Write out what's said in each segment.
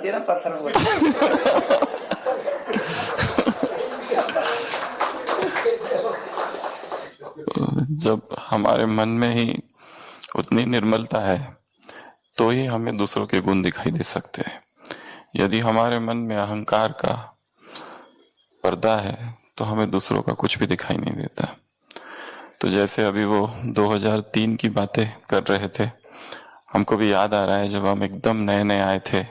मारती है ना पत्थर में। जब हमारे मन में ही उतनी निर्मलता है तो ही हमें दूसरों के गुण दिखाई दे सकते हैं। यदि हमारे मन में अहंकार का पर्दा है तो हमें दूसरों का कुछ भी दिखाई नहीं देता। तो जैसे अभी वो 2003 की बातें कर रहे थे, हमको भी याद आ रहा है जब हम एकदम नए नए आए थे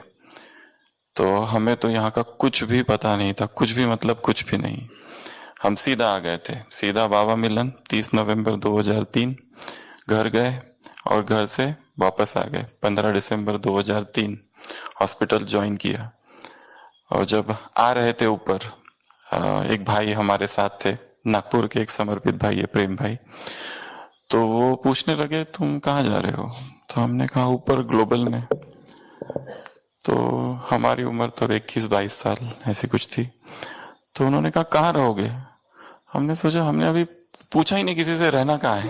तो हमें तो यहाँ का कुछ भी पता नहीं था, कुछ भी मतलब कुछ भी नहीं। हम सीधा आ गए थे, सीधा बाबा मिलन 30 नवंबर 2003 घर गए और घर से वापस आ गए 15 दिसंबर 2003 हॉस्पिटल ज्वाइन किया। और जब आ रहे थे ऊपर, एक भाई हमारे साथ थे, नागपुर के एक समर्पित भाई है, प्रेम भाई। तो वो पूछने लगे तुम कहाँ जा रहे हो? तो हमने कहा ऊपर ग्लोबल में। तो हमारी उम्र तो 21-22 साल ऐसी कुछ थी। तो उन्होंने कहा कहाँ रहोगे? हमने सोचा, हमने अभी पूछा ही नहीं किसी से रहना कहाँ है,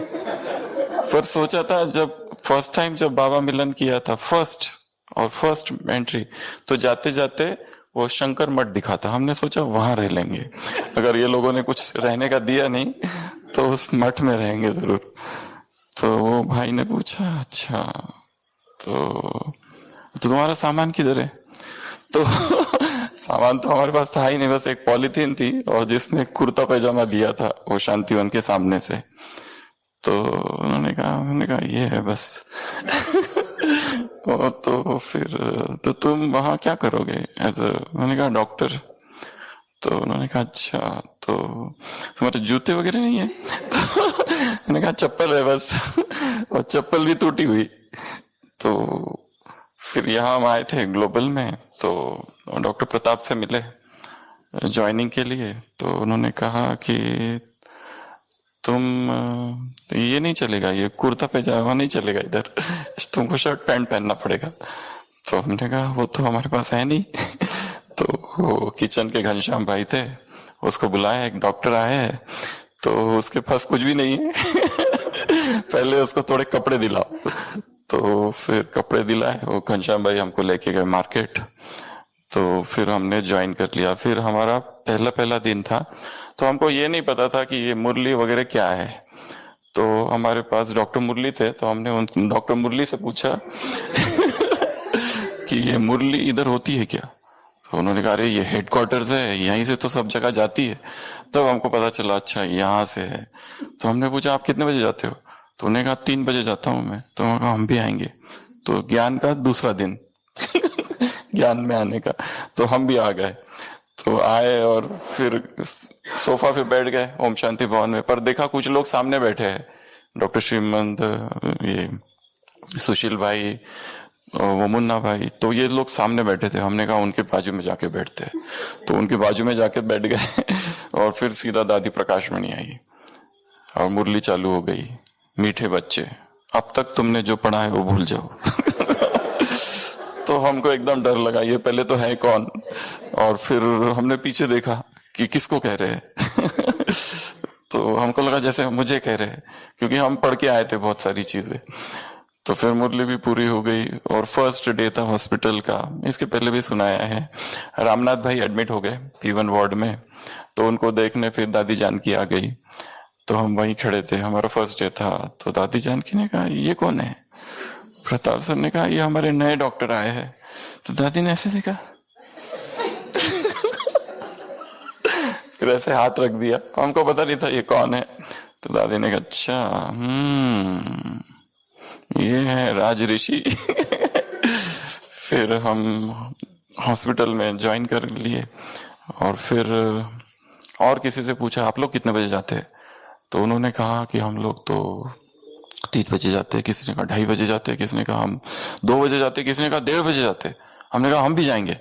पर सोचा था जब फर्स्ट टाइम जब बाबा मिलन किया था फर्स्ट एंट्री, तो जाते जाते वो शंकर मठ दिखा था। हमने सोचा वहां रह लेंगे, अगर ये लोगों ने कुछ रहने का दिया नहीं तो उस मठ में रहेंगे जरूर। तो वो भाई ने पूछा अच्छा तो तुम्हारा सामान किधर है? तो सामान तो हमारे पास था ही नहीं, बस एक पॉलीथीन थी और जिसमें कुर्ता पैजामा दिया था वो शांतिवन के सामने से। तो उन्होंने कहा ये है बस। तो फिर तो तुम वहां क्या करोगे मैंने कहा डॉक्टर। तो उन्होंने कहा अच्छा तो तुम्हारे जूते वगैरह नहीं है? तो मैंने कहा चप्पल है बस, और चप्पल भी टूटी हुई। तो फिर यहाँ हम आए थे ग्लोबल में, तो डॉक्टर प्रताप से मिले ज्वाइनिंग के लिए। तो उन्होंने कहा कि तुम ये नहीं चलेगा, ये कुर्ता पैजामा नहीं चलेगा, इधर तुमको शर्ट पैंट पहनना पड़ेगा। तो हमने कहा वो तो हमारे पास है नहीं। तो वो किचन के घनश्याम भाई थे, उसको बुलाया, एक डॉक्टर आए हैं तो उसके पास कुछ भी नहीं है। पहले उसको थोड़े कपड़े दिलाओ। तो फिर कपड़े दिलाए, वो घनश्याम भाई हमको लेके गए मार्केट। तो फिर हमने ज्वाइन कर लिया। फिर हमारा पहला दिन था, तो हमको ये नहीं पता था कि ये मुरली वगैरह क्या है। तो हमारे पास डॉक्टर मुरली थे, तो हमने उन डॉक्टर मुरली से पूछा कि ये मुरली इधर होती है क्या? तो उन्होंने कहा अरे ये हेडक्वार्टर्स है, यहीं से तो सब जगह जाती है। तब हमको पता चला अच्छा यहाँ से है। तो हमने पूछा आप कितने बजे जाते हो? तो उन्होंने कहा 3 बजे जाता हूँ मैं। तो कहा हम भी आएंगे। तो ज्ञान का दूसरा दिन ज्ञान में आने का, तो हम भी आ गए। तो आए और फिर सोफा पे बैठ गए ओम शांति भवन में, पर देखा कुछ लोग सामने बैठे हैं, डॉक्टर श्रीमंत, ये सुशील भाई, वो मुन्ना भाई, तो ये लोग सामने बैठे थे। हमने कहा उनके बाजू में जाके बैठते हैं। तो उनके बाजू में जाके बैठ गए। और फिर सीधा दादी प्रकाशमणि आई और मुरली चालू हो गई, मीठे बच्चे अब तक तुमने जो पढ़ा है वो भूल जाओ। तो हमको एकदम डर लगा, ये पहले तो है कौन? और फिर हमने पीछे देखा कि किसको कह रहे हैं। तो हमको लगा जैसे मुझे कह रहे हैं, क्योंकि हम पढ़ के आए थे बहुत सारी चीजें। तो फिर मुरली भी पूरी हो गई और फर्स्ट डे था हॉस्पिटल का। इसके पहले भी सुनाया है, रामनाथ भाई एडमिट हो गए P1 वार्ड में। तो उनको देखने फिर दादी जानकी आ गई। तो हम वहीं खड़े थे, हमारा फर्स्ट डे था। तो दादी जानकी ने कहा ये कौन है? प्रताप सर ने कहा ये हमारे नए डॉक्टर आए हैं। तो दादी ने ऐसे देखा, फिर ऐसे हाथ रख दिया, हमको पता नहीं था ये कौन है। तो दादी ने कहा अच्छा ये है राज ऋषि। फिर हम हॉस्पिटल में ज्वाइन कर लिए। और फिर और किसी से पूछा आप लोग कितने बजे जाते हैं? तो उन्होंने कहा कि हम लोग तो 3 बजे जाते हैं, किसी ने कहा 2:30 बजे जाते हैं, किसी ने कहा हम 2 बजे जाते हैं, किसी ने कहा 1:30 बजे जाते हैं। हमने कहा हम भी जाएंगे,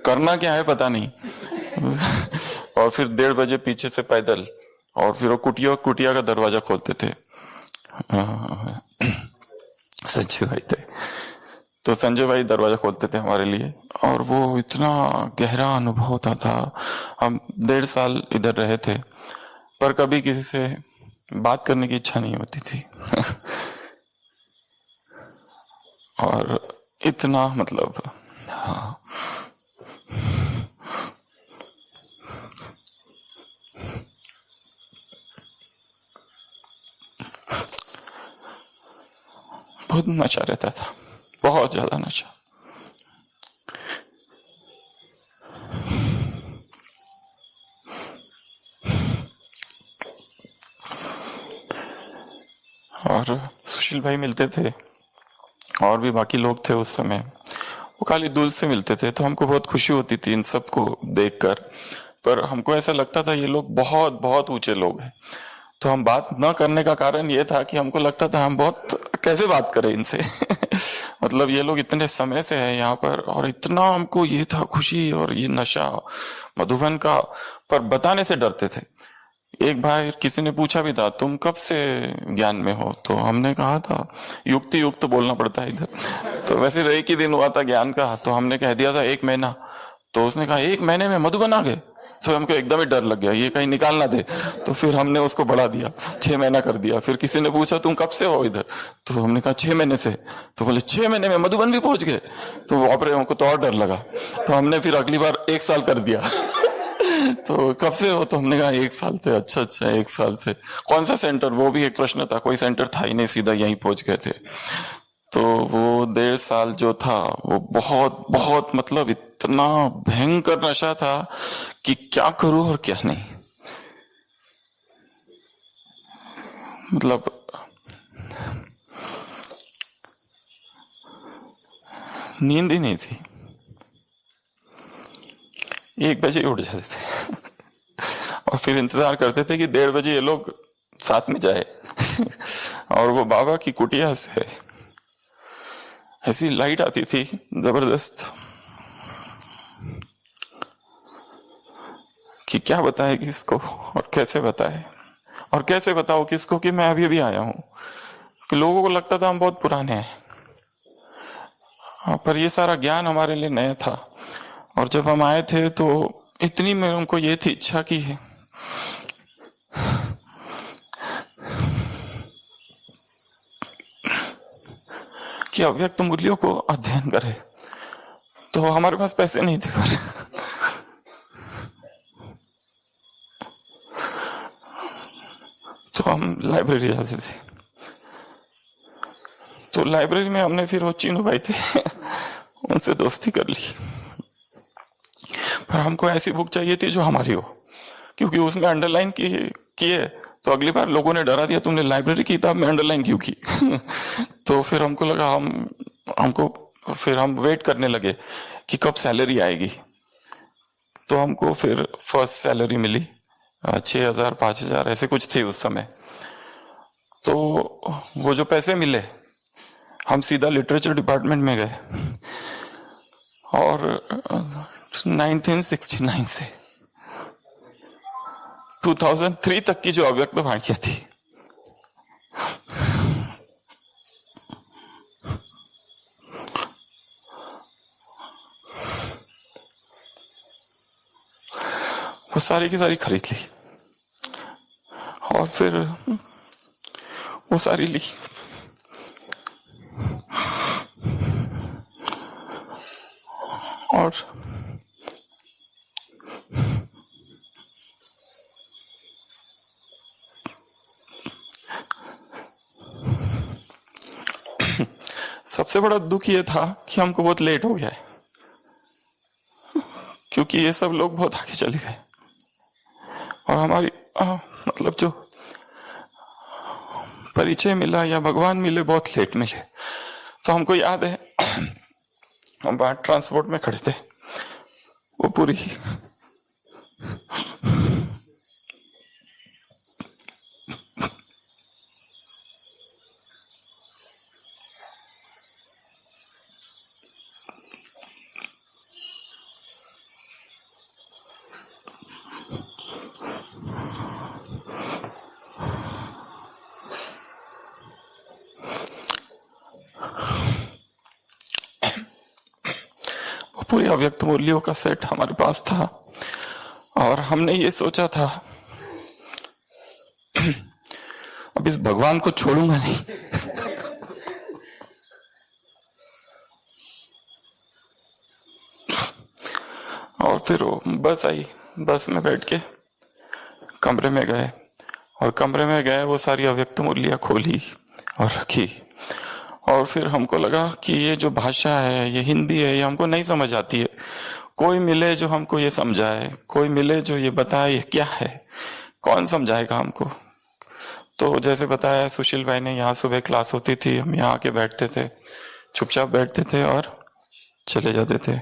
करना क्या है पता नहीं। और फिर 1:30 बजे पीछे से पैदल, और फिर वो कुटिया का दरवाजा खोलते थे। संजय भाई थे, तो संजय भाई दरवाजा खोलते थे हमारे लिए। और वो इतना गहरा अनुभव होता था। हम 1.5 साल इधर रहे थे, पर कभी किसी से बात करने की इच्छा नहीं होती थी। और इतना मतलब हाँ, बहुत नशा रहता था, बहुत ज्यादा नशा। और सुशील भाई मिलते थे, और भी बाकी लोग थे उस समय, वो खाली दूर से मिलते थे, तो हमको बहुत खुशी होती थी इन सबको देखकर। पर हमको ऐसा लगता था ये लोग बहुत बहुत ऊंचे लोग हैं, तो हम बात न करने का कारण ये था कि हमको लगता था हम बहुत कैसे बात करें इनसे मतलब ये लोग इतने समय से है यहाँ पर, और इतना हमको ये था खुशी और ये नशा मधुबन का, पर बताने से डरते थे। एक बार किसी ने पूछा भी था तुम कब से ज्ञान में हो, तो हमने कहा था युक्ति युक्त बोलना पड़ता है इधर तो वैसे तो एक ही दिन हुआ था ज्ञान का, तो हमने कह दिया था 1 महीना। तो उसने कहा 1 महीने में मधुबन आ गए, तो हमको एकदम ही डर लग गया ये कहीं निकाल ना दे, तो फिर हमने उसको बढ़ा दिया 6 महीना कर दिया। फिर किसी ने पूछा तुम कब से हो इधर, तो हमने कहा 6 महीने से, तो बोले 6 महीने में मधुबन भी पहुंच गए, तो वापरे हमको तो और डर लगा, तो हमने फिर अगली बार 1 साल कर दिया तो कब से हो, तो हमने कहा 1 साल से। अच्छा अच्छा 1 साल से, कौन सा सेंटर, वो भी एक प्रश्न था, कोई सेंटर था ही नहीं, सीधा यहीं पहुंच गए थे। तो वो 1.5 साल जो था वो बहुत बहुत मतलब इतना भयंकर नशा था कि क्या करूं और क्या नहीं, मतलब नींद ही नहीं थी, 1 बजे उठ जाते थे और फिर इंतजार करते थे कि 1:30 बजे ये लोग साथ में जाए और वो बाबा की कुटिया से ऐसी लाइट आती थी जबरदस्त कि क्या बताए किसको और कैसे बताए, और कैसे बताओ किसको कि मैं अभी अभी आया हूं, कि लोगों को लगता था हम बहुत पुराने हैं। पर ये सारा ज्ञान हमारे लिए नया था, और जब हम आए थे तो इतनी में उनको ये थी इच्छा की है कि अव्यक्त मूल्यों को अध्ययन करे, तो हमारे पास पैसे नहीं थे तो हम लाइब्रेरी जाते थे। तो लाइब्रेरी में हमने फिर वो चीनू भाई थे उनसे दोस्ती कर ली, पर हमको ऐसी बुक चाहिए थी जो हमारी हो, क्योंकि उसमें अंडरलाइन किए तो अगली बार लोगों ने डरा दिया तुमने लाइब्रेरी की किताब में अंडरलाइन क्यों की तो फिर हमको लगा फिर हम वेट करने लगे कि कब सैलरी आएगी। तो हमको फिर फर्स्ट सैलरी मिली 6,000 5,000 ऐसे कुछ थी उस समय। तो वो जो पैसे मिले हम सीधा लिटरेचर डिपार्टमेंट में गए, और 1969 से 2003 तक की जो अव्यक्त वाणियां थी वो सारी की सारी खरीद ली, और फिर वो सारी ली, और सबसे बड़ा दुख ये था कि हमको बहुत लेट हो गया है, क्योंकि ये सब लोग बहुत आगे चले गए, और हमारी मतलब जो परिचय मिला या भगवान मिले बहुत लेट मिले। तो हमको याद है हम बाहर ट्रांसपोर्ट में खड़े थे, वो पूरी पूरी अव्यक्त मूल्यों का सेट हमारे पास था, और हमने ये सोचा था अब इस भगवान को छोड़ूंगा नहीं और फिर वो बस आई, बस में बैठ के कमरे में गए, और कमरे में गए वो सारी अव्यक्त मूर्तियाँ खोली और रखी। और फिर हमको लगा कि ये जो भाषा है, ये हिंदी है, ये हमको नहीं समझ आती है। कोई मिले जो हमको ये समझाए, कोई मिले जो ये बताए ये क्या है, कौन समझाएगा हमको। तो जैसे बताया सुशील भाई ने, यहाँ सुबह क्लास होती थी, हम यहाँ आके बैठते थे, चुपचाप बैठते थे और चले जाते थे।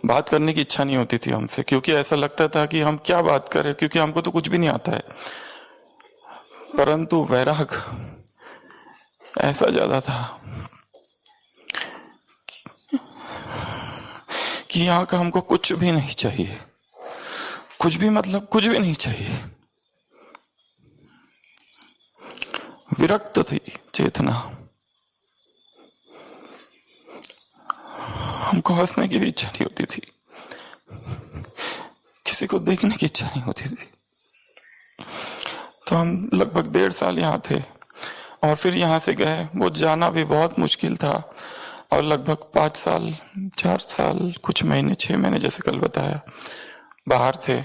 बात करने की इच्छा नहीं होती थी हमसे, क्योंकि ऐसा लगता था कि हम क्या बात करें, क्योंकि हमको तो कुछ भी नहीं आता है। परंतु वैराग ऐसा ज्यादा था कि यहाँ का हमको कुछ भी नहीं चाहिए, कुछ भी मतलब कुछ भी नहीं चाहिए। विरक्त थी चेतना। हमको हंसने की भी इच्छा नहीं होती थी, किसी को देखने की इच्छा नहीं होती थी। तो हम लगभग 1.5 साल यहाँ थे, और फिर यहाँ से गए। वो जाना भी बहुत मुश्किल था, और लगभग 5 साल 4 साल कुछ महीने 6 महीने जैसे कल बताया बाहर थे।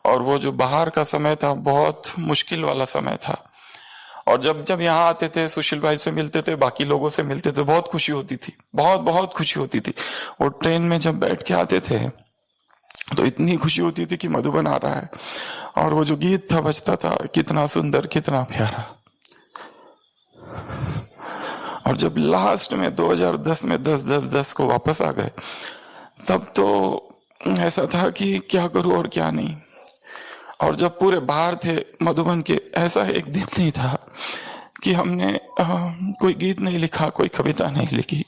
और वो जो बाहर का समय था बहुत मुश्किल वाला समय था। और जब जब यहाँ आते थे, सुशील भाई से मिलते थे, बाकी लोगों से मिलते थे, बहुत खुशी होती थी, बहुत बहुत खुशी होती थी। और ट्रेन में जब बैठ के आते थे तो इतनी खुशी होती थी कि मधुबन आ रहा है। और वो जो गीत था बजता था, कितना सुंदर कितना प्यारा। और जब लास्ट में 2010 में 10-10-10 को वापस आ गए, तब तो ऐसा था कि क्या करूं और क्या नहीं। और जब पूरे बाहर थे मधुबन के, ऐसा एक दिन नहीं था कि हमने कोई गीत नहीं लिखा, कोई कविता नहीं लिखी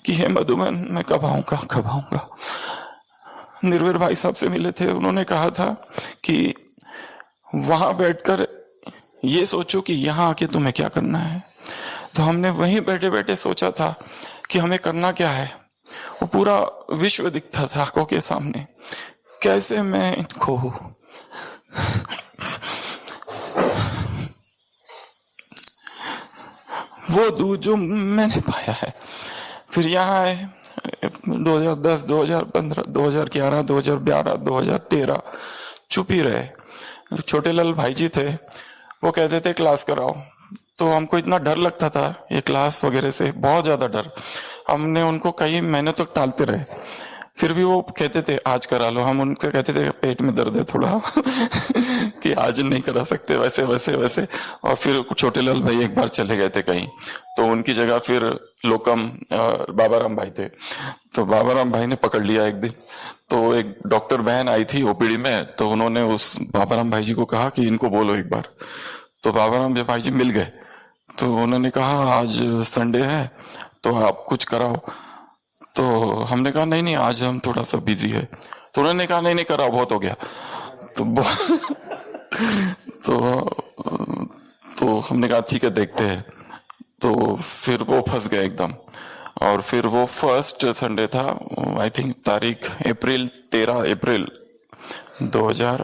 कि हे मधुबन मैं कब आऊंगा कब आऊंगा। निर्भर भाई साहब से मिले थे, उन्होंने कहा था कि वहां बैठकर ये सोचो कि यहाँ आके तुम्हें क्या करना है। तो हमने वहीं बैठे बैठे सोचा था कि हमें करना क्या है। वो पूरा विश्व दिखता था आंखों के सामने, कैसे मैं इनको वो दूध जो मैंने पाया है। फिर यहाँ आए 2010, 2015, 2011, 2012, 2013 चुप ही रहे। छोटे लाल भाई जी थे, वो कहते थे क्लास कराओ। तो हमको इतना डर लगता था ये क्लास वगैरह से, बहुत ज्यादा डर। हमने उनको कई महीने तक टालते रहे, फिर भी वो कहते थे आज करा लो। हम उनसे कहते थे पेट में दर्द है थोड़ा कि आज नहीं करा सकते, वैसे वैसे वैसे। और फिर छोटे लाल भाई एक बार चले गए थे कहीं, तो उनकी जगह फिर लोकम बाबा राम भाई थे। तो बाबा राम भाई ने पकड़ लिया एक दिन। तो एक डॉक्टर बहन आई थी ओपीडी में, तो उन्होंने उस बाबा राम भाई जी को कहा कि इनको बोलो एक बार। तो बाबा राम भाई जी मिल गए, तो उन्होंने कहा आज संडे है तो आप कुछ कराओ। तो हमने कहा नहीं नहीं आज हम थोड़ा सा बिजी है। तो उन्होंने कहा नहीं नहीं कराओ, बहुत हो गया। तो हमने कहा ठीक है देखते हैं। तो फिर वो फंस गए एकदम। और फिर वो फर्स्ट संडे था, आई थिंक तारीख 13 अप्रैल 2013।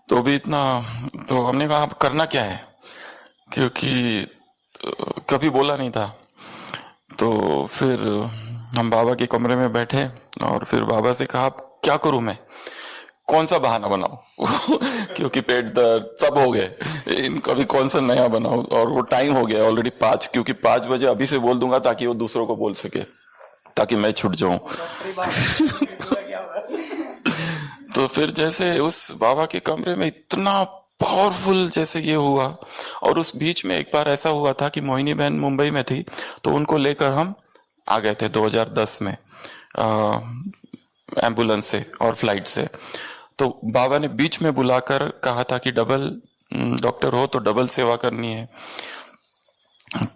तो भी इतना, तो हमने कहा आप करना क्या है, क्योंकि कभी बोला नहीं था। तो फिर हम बाबा के कमरे में बैठे, और फिर बाबा से कहा क्या करूं मैं, कौन सा बहाना बनाऊं क्योंकि पेट दर्द सब हो गए, इनका भी कौन सा नया बनाऊं। और वो टाइम हो गया ऑलरेडी 5, क्योंकि 5 बजे अभी से बोल दूंगा ताकि वो दूसरों को बोल सके, ताकि मैं छूट जाऊं। तो फिर जैसे उस बाबा के कमरे में इतना पावरफुल जैसे ये हुआ। और उस बीच में एक बार ऐसा हुआ था कि मोहिनी बहन मुंबई में थी, तो उनको लेकर हम आ गए थे 2010 में एम्बुलेंस से और फ्लाइट से। तो बाबा ने बीच में बुलाकर कहा था कि डबल डॉक्टर हो तो डबल सेवा करनी है।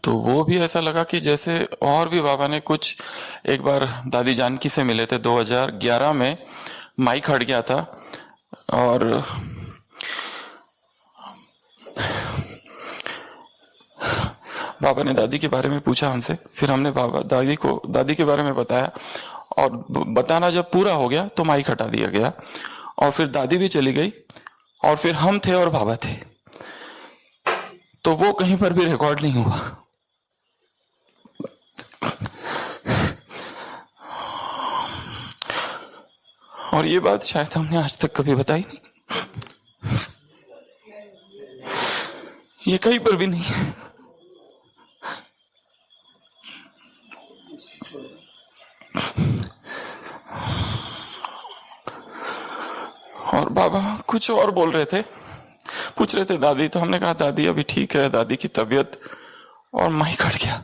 तो वो भी ऐसा लगा कि जैसे, और भी बाबा ने कुछ, एक बार दादी जानकी से मिले थे 2011 में, माइक हट गया था और बाबा ने दादी के बारे में पूछा हमसे। फिर हमने दादी के बारे में बताया, और बताना जब पूरा हो गया तो माइक हटा दिया गया, और फिर दादी भी चली गई, और फिर हम थे और बाबा थे। तो वो कहीं पर भी रिकॉर्ड नहीं हुआ। और ये बात शायद हमने आज तक कभी बताई नहीं, ये कहीं पर भी नहीं है। और बाबा कुछ और बोल रहे थे, पूछ रहे थे दादी, तो हमने कहा दादी अभी ठीक है, दादी की तबीयत, और माइक कट गया।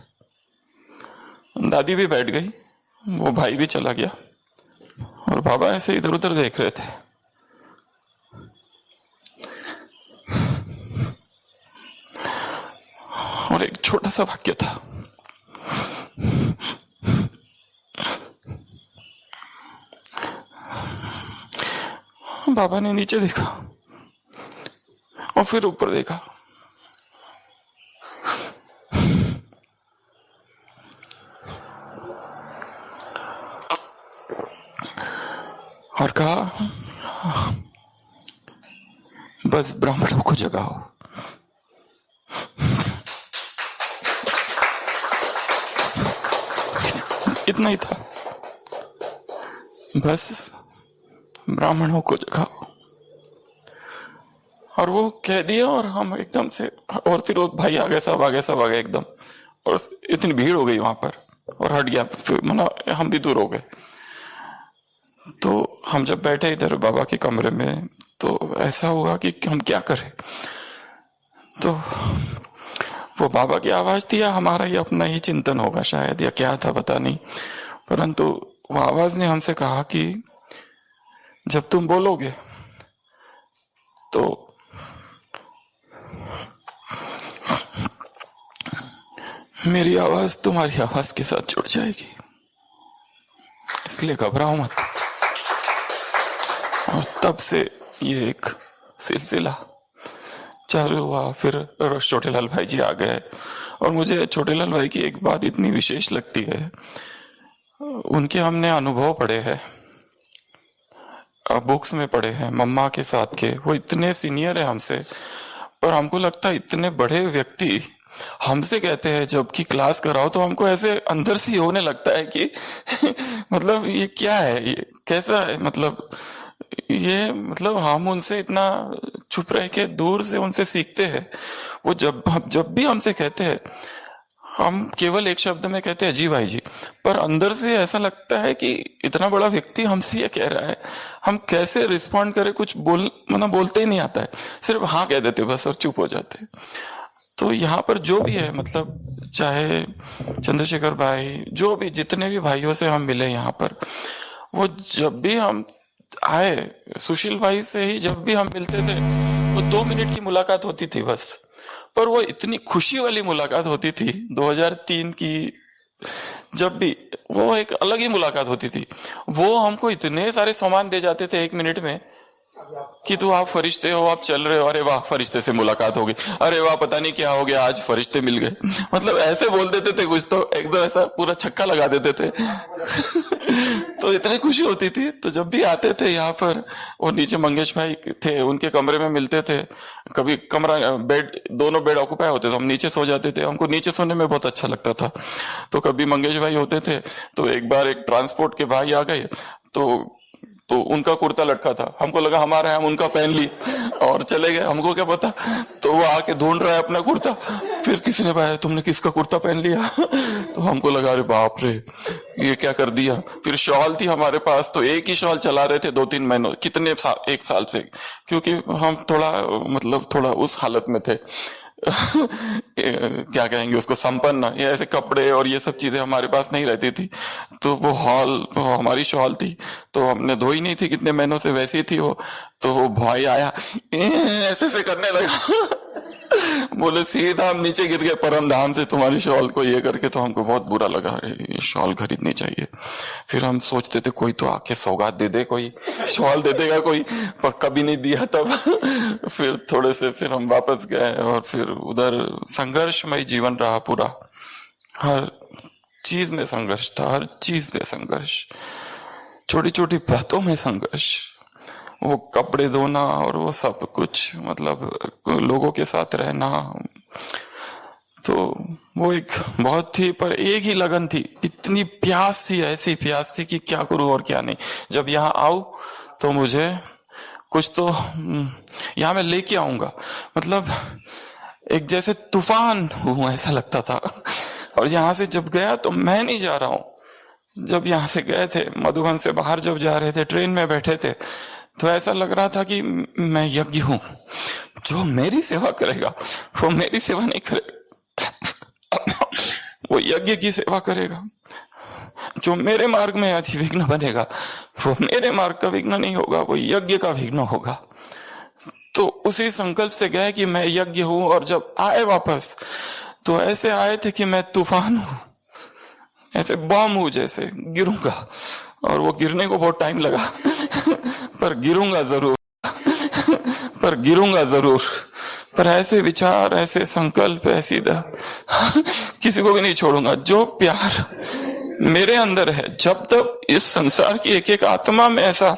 दादी भी बैठ गई, वो भाई भी चला गया, और बाबा ऐसे इधर उधर देख रहे थे। और एक छोटा सा वाक्य था, बाबा ने नीचे देखा और फिर ऊपर देखा, और कहा बस ब्राह्मणों को जगाओ। इतना ही था, बस ब्राह्मणों को जगाओ। और वो कह दिया, और हम एकदम से, और फिर वो भाई आ गए, सब आ गए एकदम, और इतनी भीड़ हो गई वहां पर, और हट गया, फिर मना हम भी दूर हो गए। तो हम जब बैठे इधर बाबा के कमरे में, तो ऐसा हुआ कि हम क्या करें। तो वो बाबा की आवाज थी, या हमारा ही अपना ही चिंतन होगा शायद, या क्या था पता नहीं, परंतु वो आवाज ने हमसे कहा कि जब तुम बोलोगे तो मेरी आवाज तुम्हारी आवाज के साथ जुड़ जाएगी, इसलिए घबराओ मत। और तब से ये एक सिलसिला चालू हुआ। फिर छोटेलाल भाई जी आ गए, और मुझे छोटेलाल भाई की एक बात इतनी विशेष लगती है, उनके हमने अनुभव पढ़े हैं, बुक्स में पढ़े हैं, मम्मा के साथ के, वो इतने सीनियर है हमसे, पर हमको लगता है इतने बड़े व्यक्ति हमसे कहते हैं, जबकि क्लास कराओ तो हमको ऐसे अंदर से होने लगता है कि मतलब ये क्या है, ये कैसा है, मतलब ये, मतलब हम उनसे इतना चुप रह के दूर से उनसे सीखते हैं। वो जब भी हमसे कहते हैं, हम केवल एक शब्द में कहते हैं जी भाई जी, पर अंदर से ऐसा लगता है कि इतना बड़ा व्यक्ति हमसे ये कह रहा है, हम कैसे रिस्पॉन्ड करें, कुछ बोलते ही नहीं आता है, सिर्फ हाँ कह देते बस और चुप हो जाते। तो यहाँ पर जो भी है, मतलब चाहे चंद्रशेखर भाई, जो भी जितने भी भाइयों से हम मिले यहाँ पर, वो जब भी हम आए, सुशील भाई से ही जब भी हम मिलते थे, वो 2 मिनट की मुलाकात होती थी बस, पर वो इतनी खुशी वाली मुलाकात होती थी 2003 की, जब भी वो एक अलग ही मुलाकात होती थी। वो हमको इतने सारे सामान दे जाते थे 1 मिनट में कि तू आप फरिश्ते हो, आप चल रहे हो, अरे वाह फरिश्ते से मुलाकात हो गई, अरे वाह पता नहीं क्या हो गया, आज फरिश्ते मिल गए, मतलब ऐसे बोल देते थे कुछ, तो एकदम ऐसा पूरा छक्का लगा देते थे। तो इतनी खुशी होती थी। तो जब भी आते थे यहाँ पर, वो नीचे मंगेश भाई थे, उनके कमरे में मिलते थे, कभी कमरा बेड, दोनों बेड ऑक्यूपाई होते थे, हम नीचे सो जाते थे, हमको नीचे सोने में बहुत अच्छा लगता था। तो कभी मंगेश भाई होते थे, तो एक बार एक ट्रांसपोर्ट के भाई आ गए, तो उनका कुर्ता लटका था, हमको लगा हमारा है, हम उनका पहन ली और चले गए, हमको क्या पता। तो वो आके ढूंढ रहा है अपना कुर्ता, फिर किसी ने बताया तुमने किसका कुर्ता पहन लिया। तो हमको लगा अरे बाप रे ये क्या कर दिया। फिर शॉल थी हमारे पास, तो एक ही शॉल चला रहे थे 2-3 महीनों, कितने एक साल से, क्योंकि हम थोड़ा उस हालत में थे क्या कहेंगे उसको, संपन्न, ये ऐसे कपड़े और ये सब चीजें हमारे पास नहीं रहती थी। तो वो हमारी शॉल थी, तो हमने धोई नहीं थी कितने महीनों से, वैसी थी वो। तो वो भाई आया ऐसे करने लगा बोले सीधा हम नीचे गिर गए परम धाम से तुम्हारी शॉल को ये करके। तो हमको बहुत बुरा लगा, अरे ये शॉल खरीदनी चाहिए। फिर हम सोचते थे कोई तो आके सौगात दे दे, कोई शॉल दे देगा कोई, पर कभी नहीं दिया तब। फिर थोड़े से फिर हम वापस गए, और फिर उधर संघर्षमय जीवन रहा पूरा, हर चीज में संघर्ष था, हर चीज में संघर्ष, छोटी छोटी बातों में संघर्ष, वो कपड़े धोना और वो सब कुछ, मतलब लोगों के साथ रहना, तो वो एक बहुत थी, पर एक ही लगन थी, इतनी प्यास थी, ऐसी प्यास थी कि क्या करूं और क्या नहीं। जब यहाँ आऊं तो मुझे कुछ तो यहाँ मैं लेके आऊंगा, मतलब एक जैसे तूफान हूं ऐसा लगता था। और यहाँ से जब गया तो मैं नहीं जा रहा हूं, जब यहाँ से गए थे मधुबन से बाहर जब जा रहे थे, ट्रेन में बैठे थे, तो ऐसा लग रहा था कि मैं यज्ञ हूं, जो मेरी सेवा करेगा वो मेरी सेवा नहीं करेगा, वो यज्ञ की सेवा करेगा। जो मेरे मार्ग में अति विघ्न बनेगा वो मेरे मार्ग का विघ्न नहीं होगा, वो यज्ञ का विघ्न होगा। तो उसी संकल्प से गए कि मैं यज्ञ हूं, और जब आए वापस तो ऐसे आए थे कि मैं तूफान हूं, ऐसे बम हूं, जैसे गिरूंगा, और वो गिरने को बहुत टाइम लगा पर गिरूंगा जरूर पर गिरूंगा जरूर। पर ऐसे विचार, ऐसे संकल्प, ऐसी किसी को भी नहीं छोड़ूंगा। जो प्यार मेरे अंदर है, जब तक इस संसार की एक एक आत्मा में ऐसा